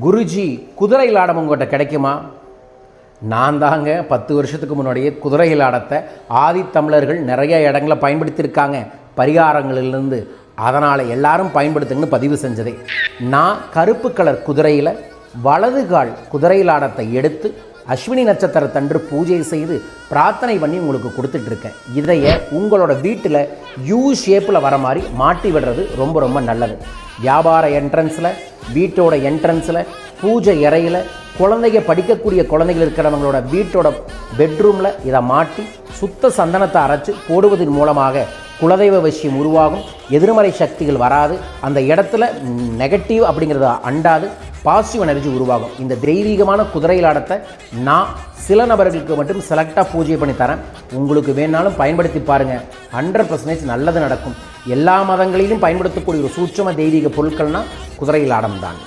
குருஜி குதிரை லாடம் உங்கள்கிட்ட கிடைக்குமா? நான் தாங்க 10 வருஷத்துக்கு முன்னாடியே குதிரை லாடத்தை ஆதித்தமிழர்கள் நிறைய இடங்களை பயன்படுத்தியிருக்காங்க பரிகாரங்களிலிருந்து. அதனால் எல்லாரும் பயன்படுத்துங்கன்னு பதிவு செஞ்சதே. நான் கருப்பு கலர் குதிரையில் வலது கால் குதிரை லாடத்தை எடுத்து அஸ்வினி நட்சத்திரத்தன்று பூஜை செய்து பிரார்த்தனை பண்ணி உங்களுக்கு கொடுத்துட்ருக்கேன். இதைய உங்களோட வீட்டில் யூ ஷேப்பில் வர மாதிரி மாட்டி விடுறது ரொம்ப ரொம்ப நல்லது. வியாபார என்ட்ரன்ஸில், வீட்டோட என்ட்ரன்ஸில், பூஜை அறையில், குழந்தைங்க படிக்கக்கூடிய குழந்தைகள் இருக்கிறவங்களோட வீட்டோட பெட்ரூமில் இதை மாட்டி சுத்த சந்தனத்தை அரைச்சி போடுவதன் மூலமாக குலதெய்வ விஷயம் உருவாகும். எதிர்மறை சக்திகள் வராது. அந்த இடத்துல நெகட்டிவ் அப்படிங்கிறத அண்டாது பாசிட்டிவ் எனர்ஜி உருவாகும். இந்த தெய்வீகமான குதிரை லாடத்தை நான் சில நபர்களுக்கு மட்டும் செலக்டாக பூஜை பண்ணி தரேன். உங்களுக்கு வேணாலும் பயன்படுத்தி பாருங்கள். 100% நல்லது நடக்கும். எல்லா மதங்களிலும் பயன்படுத்தக்கூடிய ஒரு சூட்சம தெய்வீக பொருட்கள்னால் குதிரை லாடம் தான்.